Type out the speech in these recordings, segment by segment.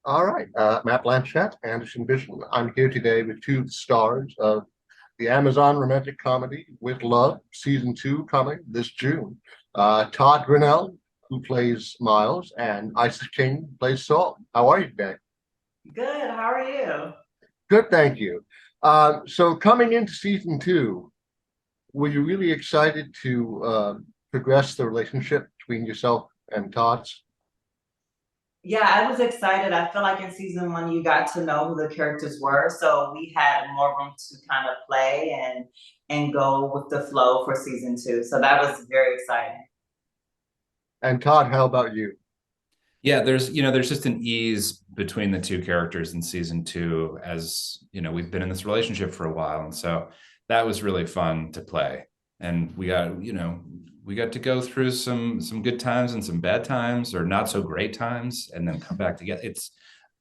All right, Matt Blanchette, Anderson Vision. I'm here today with two stars of the Amazon romantic comedy With Love, season two, coming this June. Todd Grinnell, who plays Miles, and Isis King, who plays Saul. How are you today? Good. How are you? Good, thank you. So coming into season two, were you really excited to progress the relationship between yourself and Todd's? Yeah, I was excited. I feel like in season one, you got to know who the characters were, so we had more room to kind of play and go with the flow for season two. So that was very exciting. And Todd, how about you? Yeah, there's just an ease between the two characters in season two, as we've been in this relationship for a while, and so that was really fun to play. And we got to go through some good times and some bad times, or not so great times, and then come back together.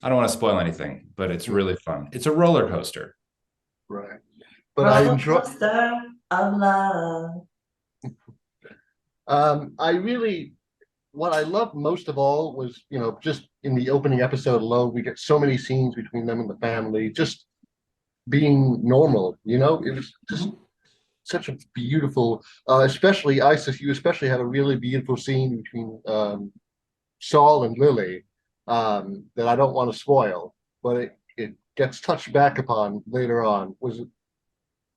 I don't want to spoil anything, but it's really fun. It's a roller coaster. Right. But I Roller enjoy. coaster of love. I really, what I loved most of all was, just in the opening episode alone, we get so many scenes between them and the family, just being normal. It was just such a beautiful, especially Isis. You especially had a really beautiful scene between Saul and Lily that I don't want to spoil, but it gets touched back upon later on.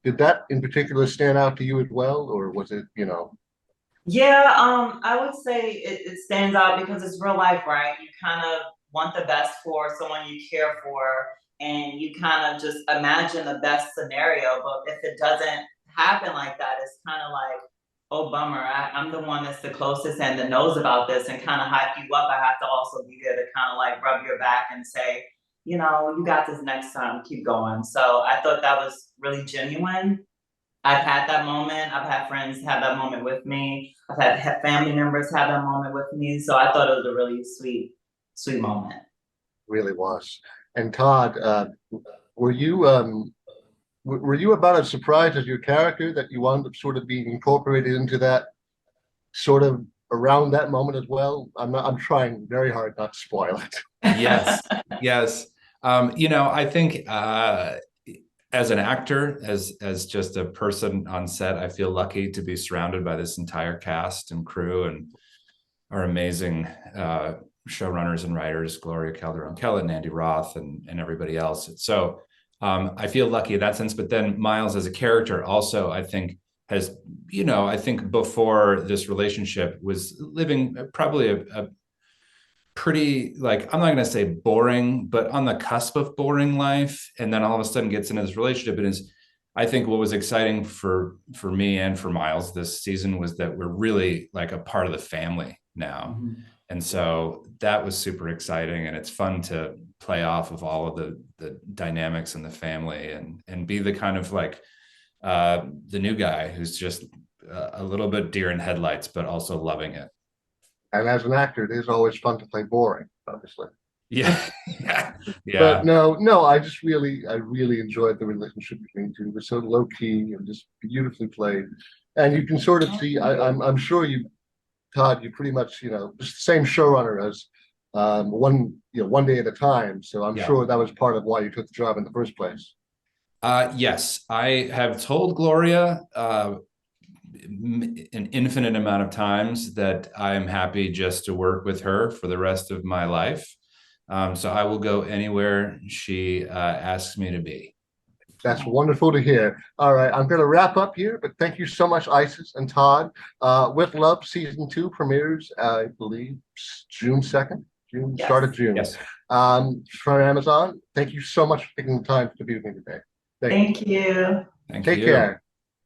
Did that in particular stand out to you as well, or was it? Yeah, I would say it stands out because it's real life, right? You kind of want the best for someone you care for, and you kind of just imagine the best scenario. But if it doesn't happen like that, it's kind of like, oh, bummer. I'm the one that's the closest and that knows about this and kind of hype you up. I have to also be there to kind of like rub your back and say, you got this next time, keep going. So I thought that was really genuine. I've had that moment. I've had friends have that moment with me. I've had family members have that moment with me. So I thought it was a really sweet, sweet moment. Really was. And Todd, were you were you about as surprised as your character that you wound up sort of being incorporated into that sort of around that moment as well? I'm trying very hard not to spoil it. Yes, yes. I think as an actor, as just a person on set, I feel lucky to be surrounded by this entire cast and crew and our amazing showrunners and writers, Gloria Calderon-Kellett and Andy Roth and everybody else. So I feel lucky in that sense. But then Miles as a character also, I think, has, I think before this relationship was living probably a pretty, like, I'm not going to say boring, but on the cusp of boring life. And then all of a sudden gets into this relationship and is, I think what was exciting for me and for Miles this season was that we're really like a part of the family now. Mhm. And so that was super exciting, and it's fun to play off of all of the dynamics in the family and be the kind of like the new guy who's just a little bit deer in headlights, but also loving it. And as an actor, it is always fun to play boring, obviously. Yeah. Yeah. But Yeah. no, I really enjoyed the relationship between the two. It was so low key and just beautifully played. And you can sort of see, I'm sure you, Todd, you pretty much, just the same showrunner as one day at a time. So I'm Yeah. sure that was part of why you took the job in the first place. Yes, I have told Gloria an infinite amount of times that I am happy just to work with her for the rest of my life. So I will go anywhere she asks me to be. That's wonderful to hear. All right, I'm going to wrap up here, but thank you so much, Isis and Todd. With Love season two premieres, I believe, June 2nd, June, start of Yes. June. Yes. From Amazon. Thank you so much for taking the time to be with me today. Thank you. Thank you. Thank Take you. care.